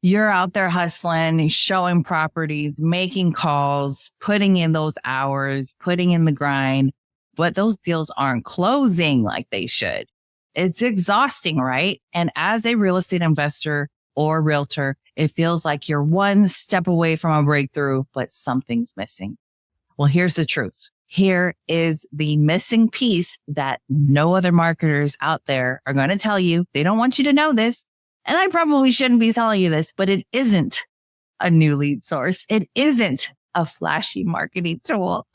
You're out there hustling, showing properties, making calls, putting in those hours, putting in the grind, but those deals aren't closing like they should. It's exhausting, right? And as a real estate investor or realtor, it feels like you're one step away from a breakthrough, but something's missing. Well, here's the truth. Here is the missing piece that no other marketers out there are going to tell you. They don't want you to know this. And I probably shouldn't be telling you this, but it isn't a new lead source. It isn't a flashy marketing tool.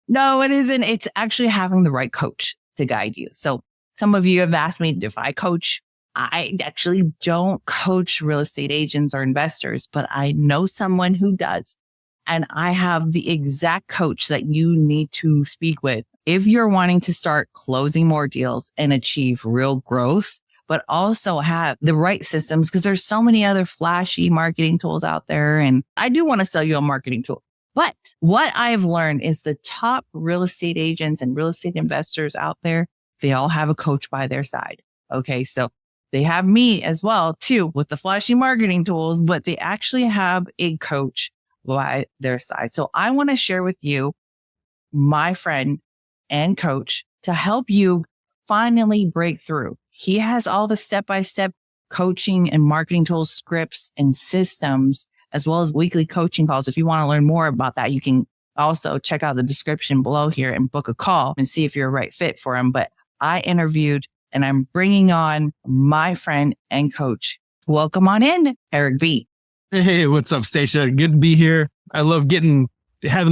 No, it isn't. It's actually having the right coach to guide you. So some of you have asked me if I coach. I actually don't coach real estate agents or investors, but I know someone who does. And I have the exact coach that you need to speak with if you're wanting to start closing more deals and achieve real growth, but also have the right systems, because there's so many other flashy marketing tools out there. And I do want to sell you a marketing tool. But what I've learned is the top real estate agents and real estate investors out there, they all have a coach by their side. Okay. So they have me as well too with the flashy marketing tools, but they actually have a coach by their side. So I want to share with you my friend and coach to help you finally break through. He has all the step-by-step coaching and marketing tools, scripts and systems, as well as weekly coaching calls. If you want to learn more about that, you can also check out the description below here and book a call and see if you're a right fit for him. But I interviewed and I'm bringing on my friend and coach. Welcome on in, Eric B. Hey, what's up, Stacia? Good to be here. I love having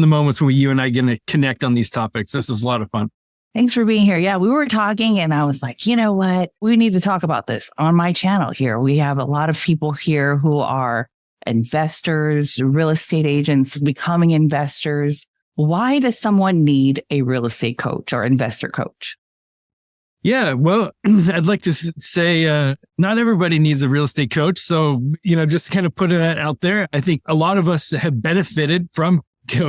the moments where you and I get to connect on these topics. This is a lot of fun. Thanks for being here. Yeah, we were talking and I was like, you know what? We need to talk about this on my channel here. We have a lot of people here who are investors, real estate agents, becoming investors. Why does someone need a real estate coach or investor coach? Yeah, well, I'd like to say not everybody needs a real estate coach. So, just kind of putting that out there. I think a lot of us have benefited from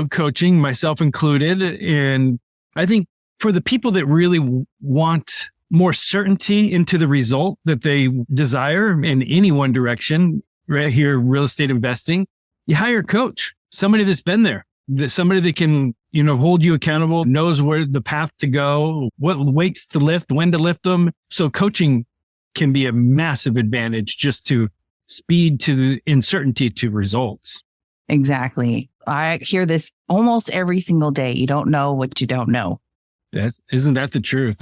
coaching, myself included. And I think for the people that really want more certainty into the result that they desire in any one direction, right here, real estate investing, you hire a coach, somebody that's been there, somebody that can hold you accountable, knows where the path to go, what weights to lift, when to lift them. So coaching can be a massive advantage just to speed to uncertainty to results. Exactly. I hear this almost every single day. You don't know what you don't know. Isn't that the truth?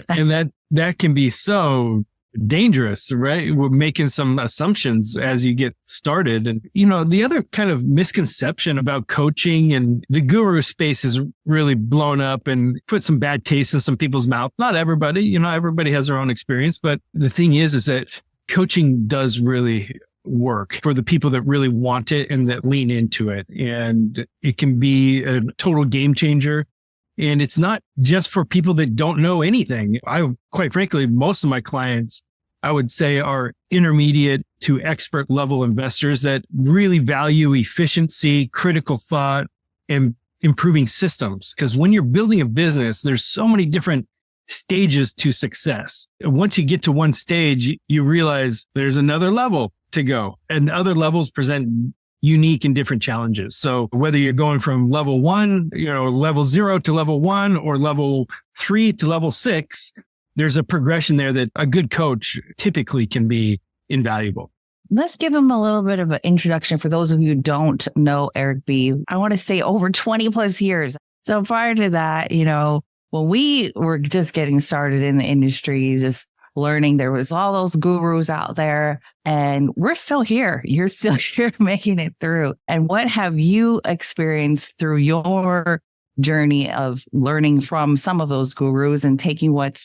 And that can be so dangerous, right? We're making some assumptions as you get started. And, the other kind of misconception about coaching and the guru space is really blown up and put some bad taste in some people's mouth. Not everybody, everybody has their own experience. But the thing is that coaching does really work for the people that really want it and that lean into it. And it can be a total game changer. And it's not just for people that don't know anything. Quite frankly, most of my clients, I would say, are intermediate to expert level investors that really value efficiency, critical thought, and improving systems. Because when you're building a business, there's so many different stages to success. And once you get to one stage, you realize there's another level to go, and other levels present unique and different challenges. So whether you're going from level 1, level 0 to level 1 or level 3 to level 6, there's a progression there that a good coach typically can be invaluable. Let's give him a little bit of an introduction for those of you who don't know Eric B. I want to say over 20 plus years. So prior to that, when we were just getting started in the industry, just learning, there was all those gurus out there and we're still here. You're still here making it through. And what have you experienced through your journey of learning from some of those gurus and taking what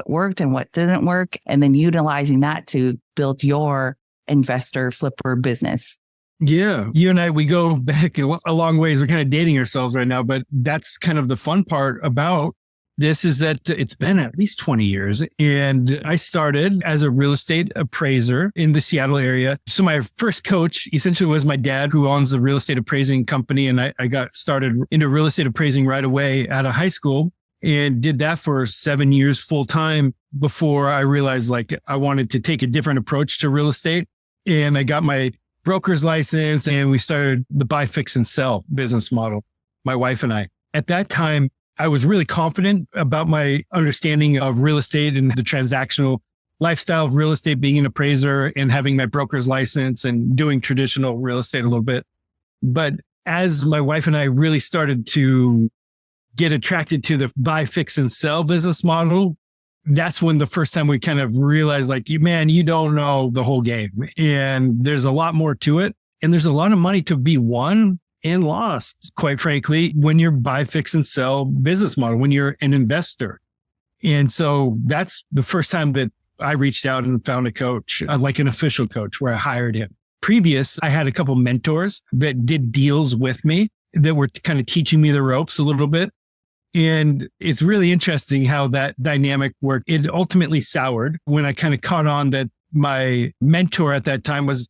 worked and what didn't work, and then utilizing that to build your investor flipper business? Yeah. You and I, we go back a long ways. We're kind of dating ourselves right now, but that's kind of the fun part about this is that it's been at least 20 years. And I started as a real estate appraiser in the Seattle area. So my first coach essentially was my dad, who owns a real estate appraising company. And I got started into real estate appraising right away out of high school and did that for 7 years full time before I realized I wanted to take a different approach to real estate. and I got my broker's license, and we started the buy, fix, and sell business model, my wife and I. At that time, I was really confident about my understanding of real estate and the transactional lifestyle of real estate, being an appraiser and having my broker's license and doing traditional real estate a little bit. But as my wife and I really started to get attracted to the buy, fix, and sell business model, that's when the first time we kind of realized, like, man, you don't know the whole game. And there's a lot more to it. And there's a lot of money to be won and lost, quite frankly, when you're buy, fix, and sell business model, when you're an investor. And so that's the first time that I reached out and found a coach, like an official coach, where I hired him. Previous, I had a couple mentors that did deals with me that were kind of teaching me the ropes a little bit. And it's really interesting how that dynamic worked. It ultimately soured when I kind of caught on that my mentor at that time was,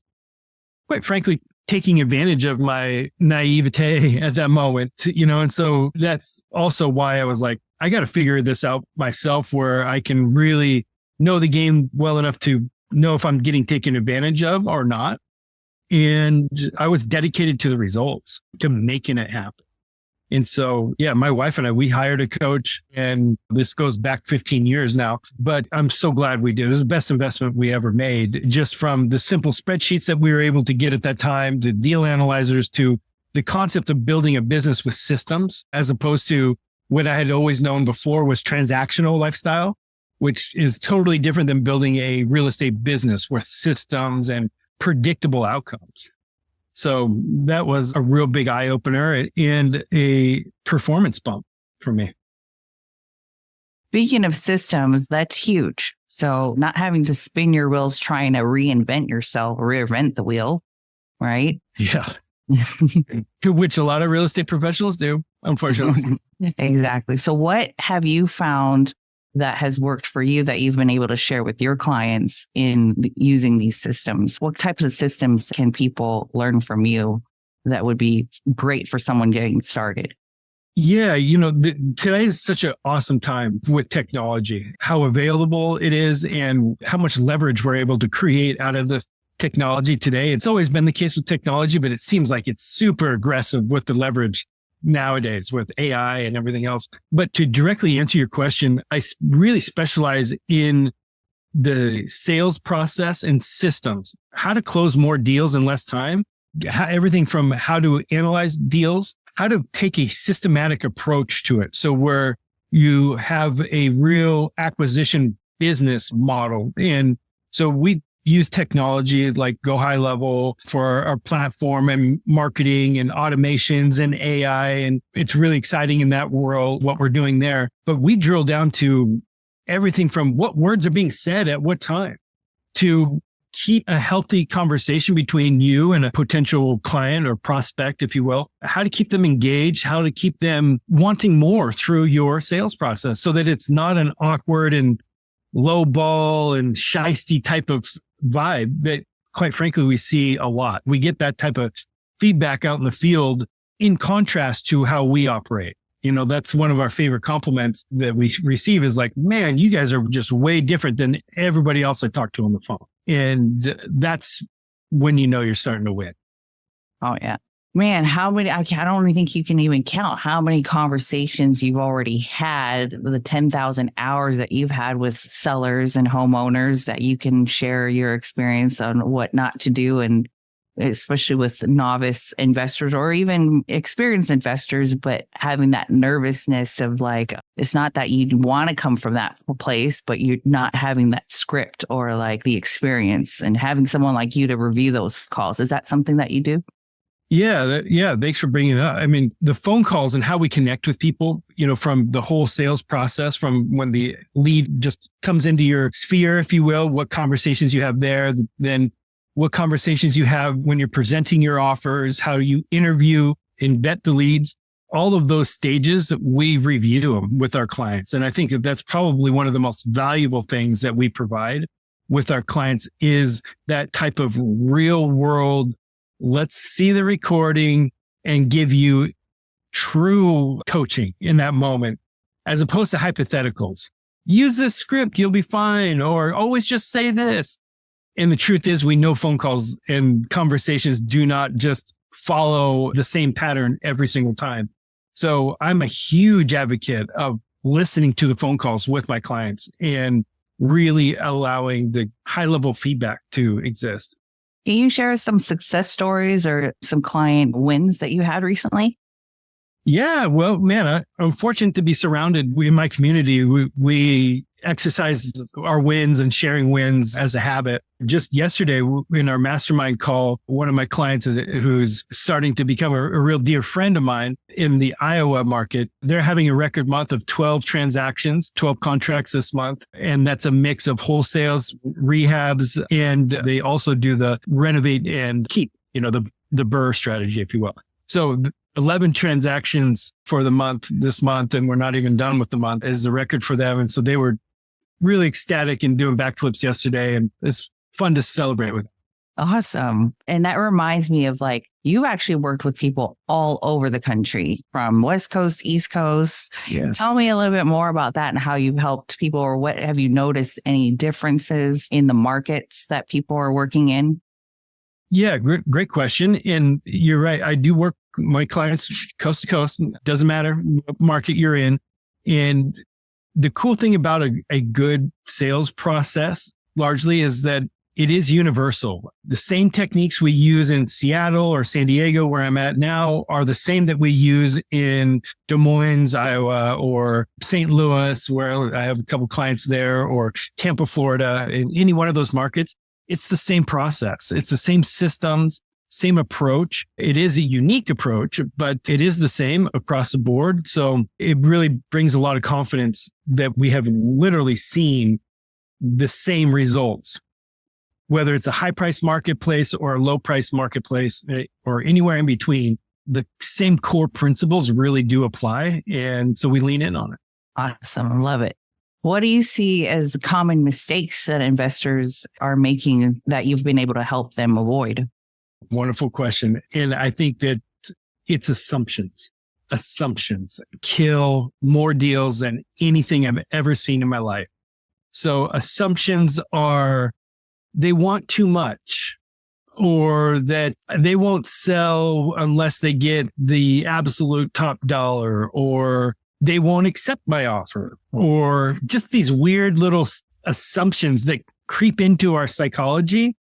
quite frankly, taking advantage of my naivete at that moment, and so that's also why I was like, I got to figure this out myself, where I can really know the game well enough to know if I'm getting taken advantage of or not. And I was dedicated to the results, to making it happen. And so, yeah, my wife and I, we hired a coach, and this goes back 15 years now, but I'm so glad we did. It was the best investment we ever made, just from the simple spreadsheets that we were able to get at that time, to deal analyzers, to the concept of building a business with systems, as opposed to what I had always known before was transactional lifestyle, which is totally different than building a real estate business with systems and predictable outcomes. So that was a real big eye opener and a performance bump for me. Speaking of systems, that's huge. So not having to spin your wheels trying to reinvent the wheel, right? Yeah. Which a lot of real estate professionals do, unfortunately. Exactly. So what have you found that has worked for you that you've been able to share with your clients in using these systems? What types of systems can people learn from you that would be great for someone getting started? Yeah, today is such an awesome time with technology, how available it is and how much leverage we're able to create out of this technology today. It's always been the case with technology, but it seems like it's super aggressive with the leverage nowadays with AI and everything else. But to directly answer your question, I really specialize in the sales process and systems, how to close more deals in less time, everything from how to analyze deals, how to take a systematic approach to it. So where you have a real acquisition business model. And so we use technology like GoHighLevel for our platform and marketing and automations and AI. And it's really exciting in that world, what we're doing there. But we drill down to everything from what words are being said at what time to keep a healthy conversation between you and a potential client or prospect, if you will, how to keep them engaged, how to keep them wanting more through your sales process so that it's not an awkward and low ball and shysty type of vibe that, quite frankly, we see a lot. We get that type of feedback out in the field in contrast to how we operate. That's one of our favorite compliments that we receive is like, man, you guys are just way different than everybody else I talk to on the phone. And that's when you're starting to win. Oh, yeah. Man, how many, I don't even think you can even count how many conversations you've already had, the 10,000 hours that you've had with sellers and homeowners that you can share your experience on what not to do. And especially with novice investors or even experienced investors, but having that nervousness of like, it's not that you want to come from that place, but you're not having that script or like the experience and having someone like you to review those calls. Is that something that you do? Yeah. Thanks for bringing it up. I mean, the phone calls and how we connect with people, from the whole sales process, from when the lead just comes into your sphere, if you will, what conversations you have there, then what conversations you have when you're presenting your offers, how you interview and vet the leads, all of those stages, we review them with our clients. And I think that that's probably one of the most valuable things that we provide with our clients is that type of real world, let's see the recording and give you true coaching in that moment, as opposed to hypotheticals. Use this script, you'll be fine. Or always just say this. And the truth is, we know phone calls and conversations do not just follow the same pattern every single time. So I'm a huge advocate of listening to the phone calls with my clients and really allowing the high level feedback to exist. Can you share some success stories or some client wins that you had recently? Yeah, well, man, I'm fortunate to be surrounded in my community. We exercise our wins and sharing wins as a habit. Just yesterday in our mastermind call, one of my clients who's starting to become a real dear friend of mine in the Iowa market, they're having a record month of 12 transactions, 12 contracts this month. And that's a mix of wholesales, rehabs, and they also do the renovate and keep, the BRRRR strategy, if you will. So 11 transactions for the month this month, and we're not even done with the month, is a record for them. And so they were really ecstatic and doing backflips yesterday, and it's fun to celebrate with. Awesome. And that reminds me of you actually worked with people all over the country, from West Coast, East Coast. Yeah. Tell me a little bit more about that and how you've helped people, or what have you noticed any differences in the markets that people are working in? Yeah, great question. And you're right. I do work my clients coast to coast. Doesn't matter what market you're in. And the cool thing about a good sales process largely is that it is universal. The same techniques we use in Seattle or San Diego, where I'm at now, are the same that we use in Des Moines, Iowa, or St. Louis, where I have a couple clients there, or Tampa, Florida. In any one of those markets, it's the same process. It's the same systems, same approach. It is a unique approach, but it is the same across the board. So it really brings a lot of confidence that we have literally seen the same results, whether it's a high price marketplace or a low price marketplace or anywhere in between. The same core principles really do apply. And so we lean in on it. Awesome. I love it. What do you see as common mistakes that investors are making that you've been able to help them avoid? Wonderful question. And I think that it's assumptions. Assumptions kill more deals than anything I've ever seen in my life. So assumptions are they want too much, or that they won't sell unless they get the absolute top dollar, or they won't accept my offer, or just these weird little assumptions that creep into our psychology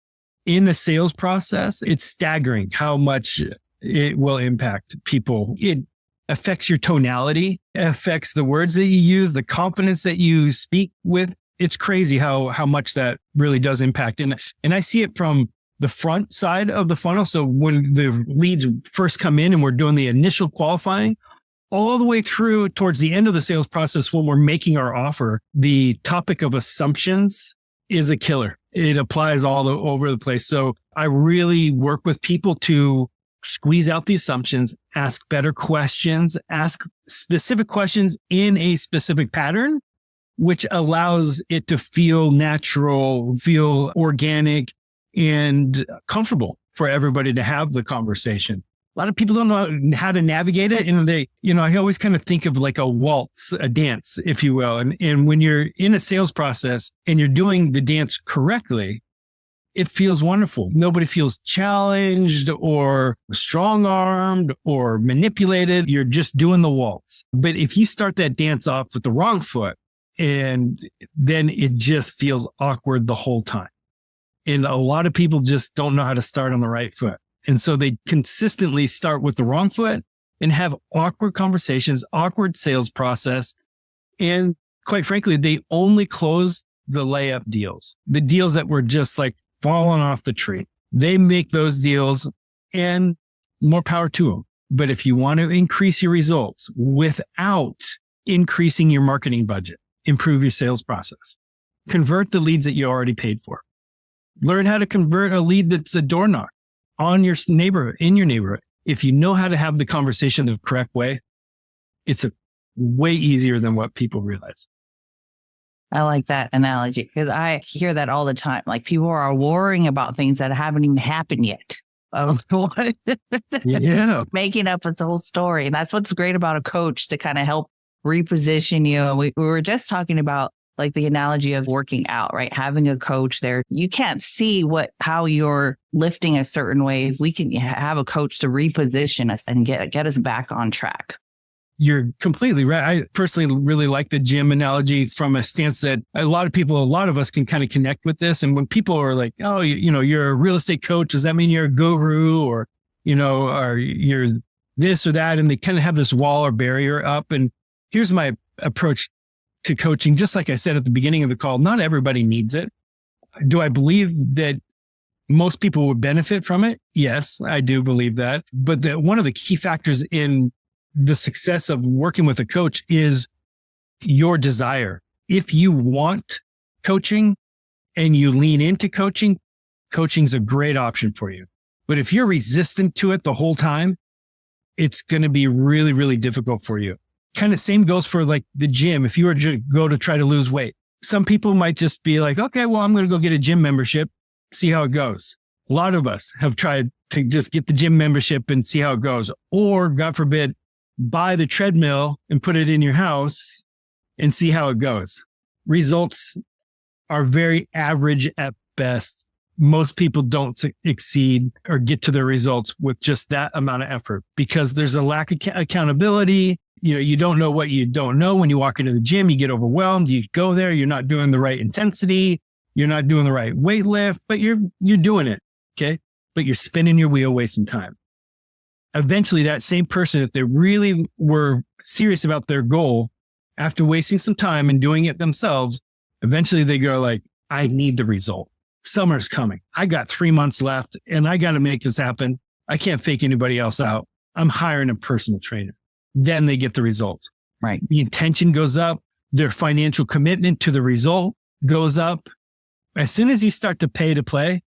in the sales process. It's staggering how much it will impact people. It affects your tonality, it affects the words that you use, the confidence that you speak with. It's crazy how much that really does impact. And I see it from the front side of the funnel. So when the leads first come in and we're doing the initial qualifying, all the way through towards the end of the sales process, when we're making our offer, the topic of assumptions is a killer. It applies all over the place. So I really work with people to squeeze out the assumptions, ask better questions, ask specific questions in a specific pattern, which allows it to feel natural, feel organic, and comfortable for everybody to have the conversation. A lot of people don't know how to navigate it. And I always kind of think of like a waltz, a dance, if you will. And when you're in a sales process and you're doing the dance correctly, it feels wonderful. Nobody feels challenged or strong-armed or manipulated. You're just doing the waltz. But if you start that dance off with the wrong foot, and then it just feels awkward the whole time. And a lot of people just don't know how to start on the right foot. And so they consistently start with the wrong foot and have awkward conversations, awkward sales process. And quite frankly, they only close the layup deals, the deals that were just like falling off the tree. They make those deals, and more power to them. But if you want to increase your results without increasing your marketing budget, improve your sales process, convert the leads that you already paid for. Learn how to convert a lead that's a door knock on your neighborhood, in your neighborhood. If you know how to have the conversation the correct way, it's a way easier than what people realize. I like that analogy because I hear that all the time. Like people are worrying about things that haven't even happened yet. Yeah. Making up its whole story. And that's what's great about a coach to kind of help reposition you. We were just talking about like the analogy of working out, right? Having a coach there, you can't see how you're lifting a certain way. We can have a coach to reposition us and get us back on track. You're completely right. I personally really like the gym analogy from a stance that a lot of us can kind of connect with this. And when people are like, oh, you're a real estate coach, does that mean you're a guru or you're this or that? And they kind of have this wall or barrier up. And here's my approach to coaching. Just like I said at the beginning of the call, not everybody needs it. Do I believe that most people would benefit from it? Yes, I do believe that. But one of the key factors in the success of working with a coach is your desire. If you want coaching and you lean into coaching, coaching's a great option for you. But if you're resistant to it the whole time, it's going to be really, really difficult for you. Kind of same goes for like the gym. If you were to go to try to lose weight, some people might just be like, okay, well, I'm going to go get a gym membership, see how it goes. A lot of us have tried to just get the gym membership and see how it goes. Or God forbid, buy the treadmill and put it in your house and see how it goes. Results are very average at best. Most people don't exceed or get to their results with just that amount of effort because there's a lack of accountability. You don't know what you don't know. When you walk into the gym, you get overwhelmed. You go there, you're not doing the right intensity. You're not doing the right weight lift, but you're doing it. Okay. But you're spinning your wheel, wasting time. Eventually that same person, if they really were serious about their goal, after wasting some time and doing it themselves, eventually they go like, I need the result. Summer's coming. I got 3 months left and I got to make this happen. I can't fake anybody else out. I'm hiring a personal trainer. Then they get the results. Right. The intention goes up. Their financial commitment to the result goes up. As soon as you start to pay to play,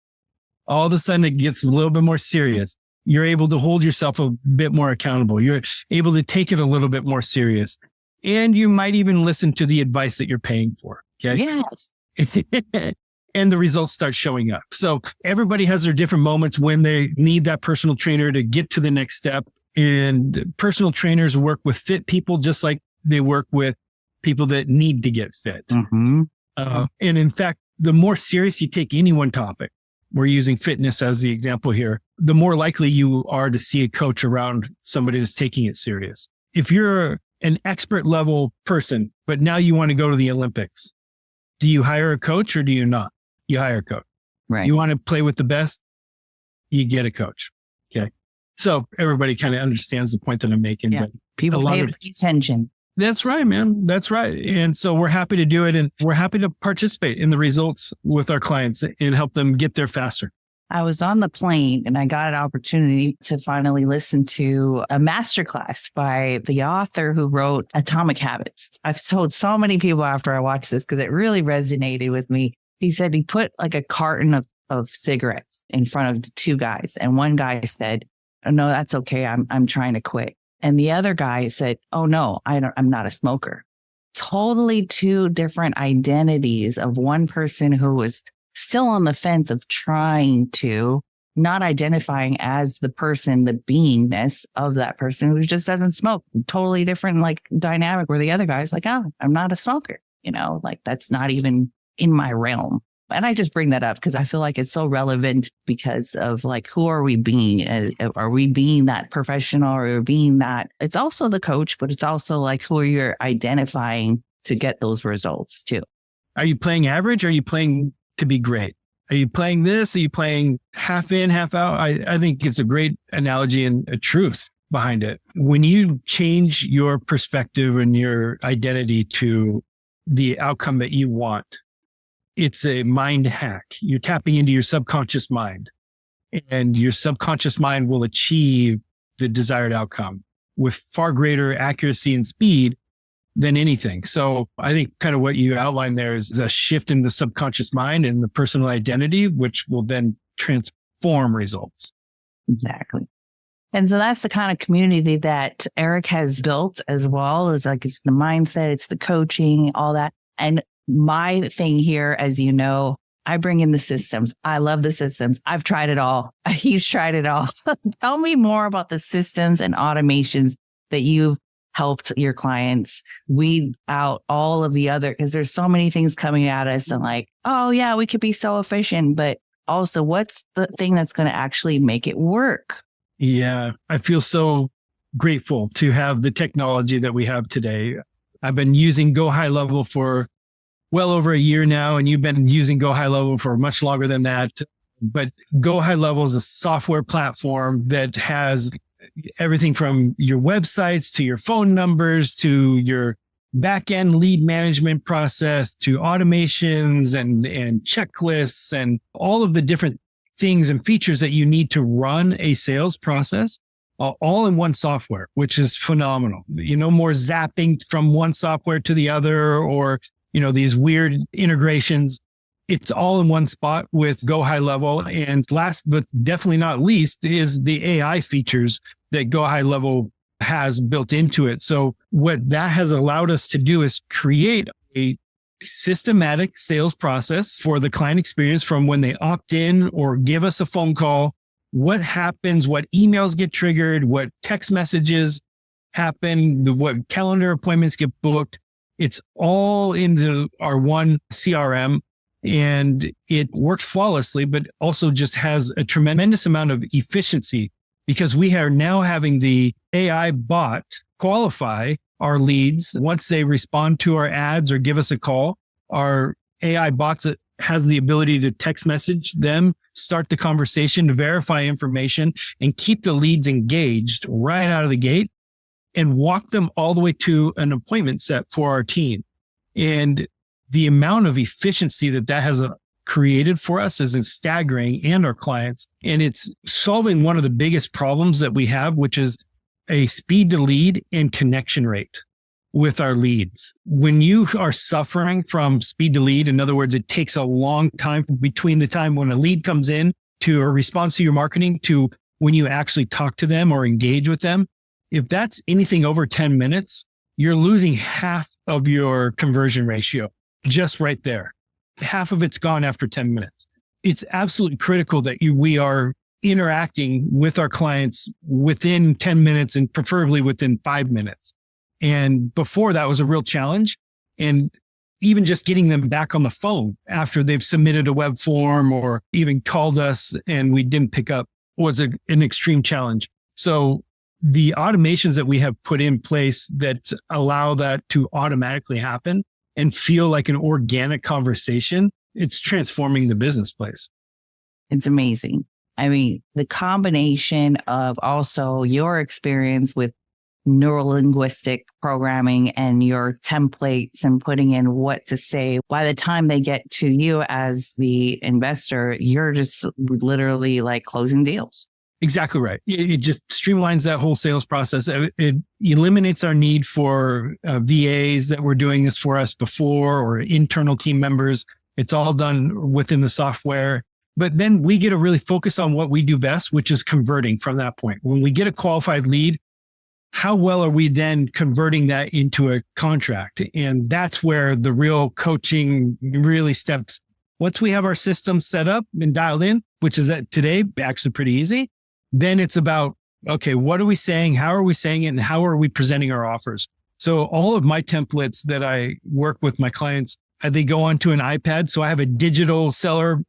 all of a sudden it gets a little bit more serious. You're able to hold yourself a bit more accountable. You're able to take it a little bit more serious. And you might even listen to the advice that you're paying for. Okay. Yes. And the results start showing up. So everybody has their different moments when they need that personal trainer to get to the next step. And personal trainers work with fit people just like they work with people that need to get fit. Mm-hmm. And in fact, the more serious you take any one topic, we're using fitness as the example here, the more likely you are to see a coach around somebody that's taking it serious. If you're an expert level person, but now you want to go to the Olympics, do you hire a coach or do you not? You hire a coach. Right. You want to play with the best, you get a coach. Okay. So everybody kind of understands the point that I'm making. Yeah. But People pay attention. That's right, man. That's right. And so we're happy to do it. And we're happy to participate in the results with our clients and help them get there faster. I was on the plane and I got an opportunity to finally listen to a masterclass by the author who wrote Atomic Habits. I've told so many people after I watched this because it really resonated with me. He said he put like a carton of cigarettes in front of the two guys. And one guy said, oh, no, that's okay. I'm trying to quit. And the other guy said, oh, no, I'm not a smoker. Totally two different identities of one person who was still on the fence of trying to, not identifying as the person, the beingness of that person who just doesn't smoke. Totally different like dynamic where the other guy's like, oh, I'm not a smoker. Like that's not even in my realm. And I just bring that up because I feel like it's so relevant because of like, who are we being? Are we being that professional or being that? It's also the coach, but it's also like who you're identifying to get those results too. Are you playing average? Or are you playing to be great? Are you playing this? Are you playing half in, half out? I think it's a great analogy and a truth behind it. When you change your perspective and your identity to the outcome that you want, it's a mind hack. You're tapping into your subconscious mind, and your subconscious mind will achieve the desired outcome with far greater accuracy and speed than anything. So I think kind of what you outlined there is a shift in the subconscious mind and the personal identity, which will then transform results. Exactly. And so that's the kind of community that Eric has built as well. It's like, it's the mindset, it's the coaching, all that. And my thing here, as you know, I bring in the systems. I love the systems. I've tried it all. He's tried it all. Tell me more about the systems and automations that you've helped your clients weed out all of the other, because there's so many things coming at us and like, oh yeah, we could be so efficient, but also what's the thing that's going to actually make it work? Yeah, I feel so grateful to have the technology that we have today. I've been using GoHighLevel for well over a year now, and you've been using GoHighLevel for much longer than that. But GoHighLevel is a software platform that has everything from your websites to your phone numbers to your back-end lead management process to automations and checklists and all of the different things and features that you need to run a sales process, all in one software, which is phenomenal. No more zapping from one software to the other, or these weird integrations. It's all in one spot with GoHighLevel. And last but definitely not least is the AI features that GoHighLevel has built into it. So what that has allowed us to do is create a systematic sales process for the client experience from when they opt in or give us a phone call. What happens, what emails get triggered, what text messages happen, what calendar appointments get booked. It's all into our one CRM. And it works flawlessly, but also just has a tremendous amount of efficiency because we are now having the AI bot qualify our leads. Once they respond to our ads or give us a call, our AI bots has the ability to text message them, start the conversation, to verify information, and keep the leads engaged right out of the gate and walk them all the way to an appointment set for our team. And the amount of efficiency that has created for us is staggering, and our clients. And it's solving one of the biggest problems that we have, which is a speed to lead and connection rate with our leads. When you are suffering from speed to lead, in other words, it takes a long time between the time when a lead comes in to a response to your marketing to when you actually talk to them or engage with them. If that's anything over 10 minutes, you're losing half of your conversion ratio. Just right there. Half of it's gone after 10 minutes. It's absolutely critical that we are interacting with our clients within 10 minutes and preferably within 5 minutes. And before that was a real challenge. And even just getting them back on the phone after they've submitted a web form or even called us and we didn't pick up was an extreme challenge. So the automations that we have put in place that allow that to automatically happen and feel like an organic conversation, it's transforming the business place. It's amazing. I mean, the combination of also your experience with neurolinguistic programming and your templates and putting in what to say, by the time they get to you as the investor, you're just literally like closing deals. Exactly right. It just streamlines that whole sales process. It eliminates our need for VAs that were doing this for us before or internal team members. It's all done within the software. But then we get to really focus on what we do best, which is converting from that point. When we get a qualified lead, how well are we then converting that into a contract? And that's where the real coaching really steps. Once we have our system set up and dialed in, which is today actually pretty easy, then it's about, okay, what are we saying? How are we saying it? And how are we presenting our offers? So all of my templates that I work with my clients, they go onto an iPad. So I have a digital seller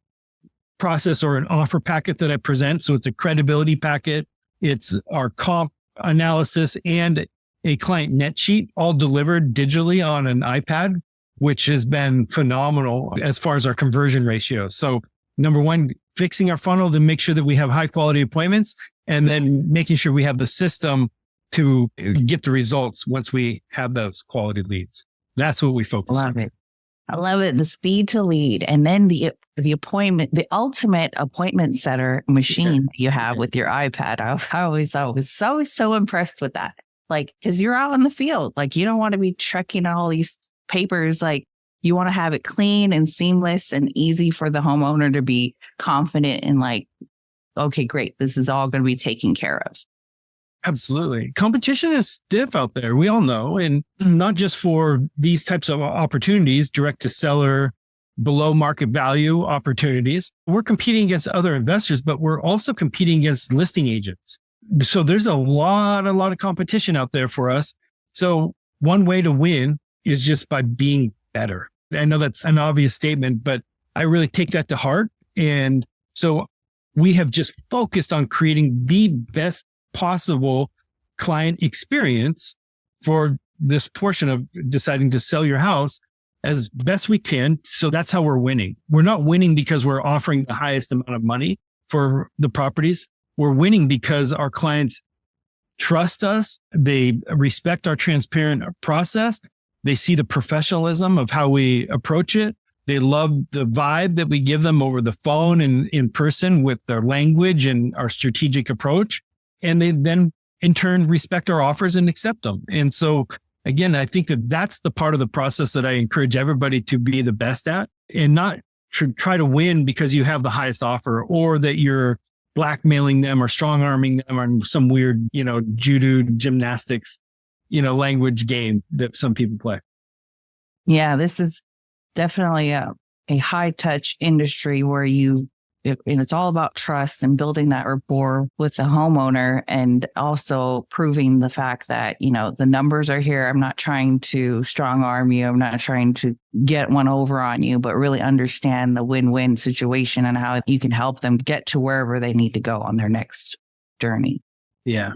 process or an offer packet that I present. So it's a credibility packet. It's our comp analysis and a client net sheet all delivered digitally on an iPad, which has been phenomenal as far as our conversion ratio. So number one, fixing our funnel to make sure that we have high quality appointments, and then making sure we have the system to get the results once we have those quality leads. That's what we focus on. Love it. I love it. The speed to lead. And then the appointment, the ultimate appointment setter machine you have with your iPad. I always thought I was so impressed with that. Like, cause you're out in the field. Like you don't want to be trekking all these papers. Like you want to have it clean and seamless and easy for the homeowner to be confident in like, okay, great. This is all going to be taken care of. Absolutely. Competition is stiff out there. We all know. And not just for these types of opportunities, direct to seller, below market value opportunities. We're competing against other investors, but we're also competing against listing agents. So there's a lot of competition out there for us So one way to win is just by being better. I know that's an obvious statement, but I really take that to heart. And so we have just focused on creating the best possible client experience for this portion of deciding to sell your house as best we can. So that's how we're winning. We're not winning because we're offering the highest amount of money for the properties. We're winning because our clients trust us. They respect our transparent process. They see the professionalism of how we approach it. They love the vibe that we give them over the phone and in person with their language and our strategic approach. And they then in turn respect our offers and accept them. And so again, I think that that's the part of the process that I encourage everybody to be the best at, and not try to win because you have the highest offer, or that you're blackmailing them or strong arming them on some weird, judo gymnastics, language game that some people play. Yeah, this is definitely a high touch industry where it's all about trust and building that rapport with the homeowner, and also proving the fact that, the numbers are here. I'm not trying to strong arm you. I'm not trying to get one over on you, but really understand the win-win situation and how you can help them get to wherever they need to go on their next journey. Yeah,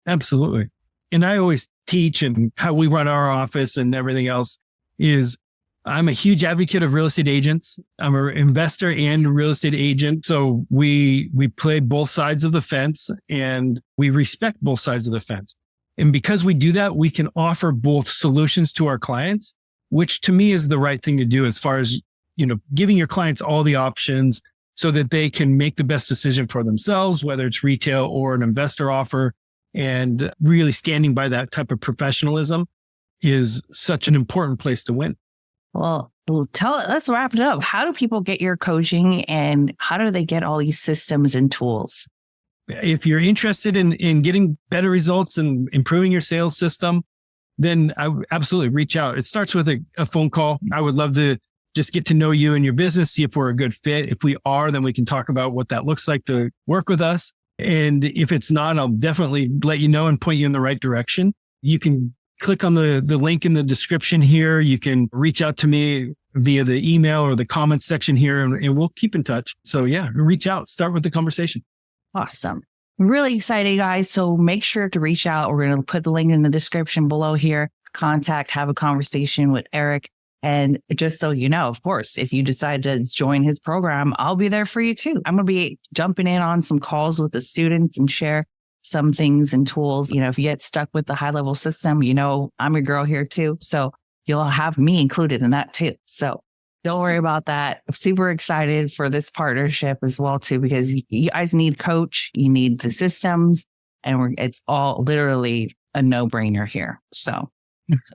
absolutely. And I always teach, and how we run our office and everything else is, I'm a huge advocate of real estate agents. I'm an investor and a real estate agent. So we play both sides of the fence, and we respect both sides of the fence. And because we do that, we can offer both solutions to our clients, which to me is the right thing to do, as far as, giving your clients all the options so that they can make the best decision for themselves, whether it's retail or an investor offer. And really standing by that type of professionalism is such an important place to win. Well, let's wrap it up. How do people get your coaching, and how do they get all these systems and tools? If you're interested in getting better results and improving your sales system, then I would absolutely reach out. It starts with a phone call. I would love to just get to know you and your business, see if we're a good fit. If we are, then we can talk about what that looks like to work with us. And if it's not, I'll definitely let you know and point you in the right direction. You can click on the link in the description here. You can reach out to me via the email or the comments section here, and we'll keep in touch. So yeah, reach out, start with the conversation. Awesome. Really exciting, guys. So make sure to reach out. We're going to put the link in the description below here. Contact, have a conversation with Eric. And just so you know, of course, if you decide to join his program, I'll be there for you too. I'm going to be jumping in on some calls with the students and share some things and tools. If you get stuck with the HIghlevel system, I'm your girl here too. So you'll have me included in that too. So don't worry about that. I'm super excited for this partnership as well too, because you guys need coach, you need the systems, and it's all literally a no-brainer here. So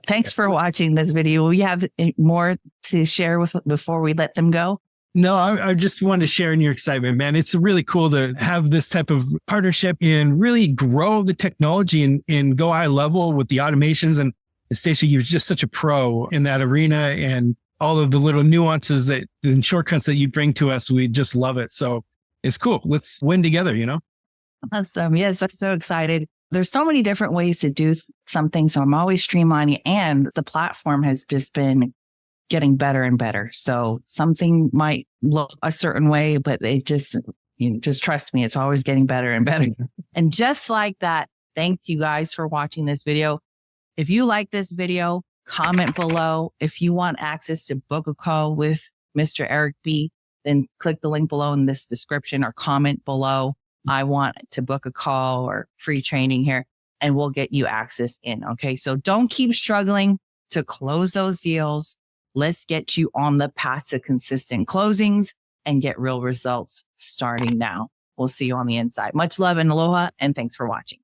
thanks for watching this video. We have more to share with before we let them go. No, I just wanted to share in your excitement, man. It's really cool to have this type of partnership and really grow the technology and go high level with the automations. And Stacia, you're just such a pro in that arena, and all of the little nuances and shortcuts that you bring to us. We just love it. So it's cool. Let's win together, Awesome. Yes, I'm so excited. There's so many different ways to do something. So I'm always streamlining, and the platform has just been getting better and better. So something might look a certain way, but it just trust me, it's always getting better and better. And just like that, thank you guys for watching this video. If you like this video, comment below. If you want access to book a call with Mr. Eric B., then click the link below in this description, or comment below. I want to book a call or free training here, and we'll get you access in. Okay. So don't keep struggling to close those deals. Let's get you on the path to consistent closings and get real results starting now. We'll see you on the inside. Much love and aloha, and thanks for watching.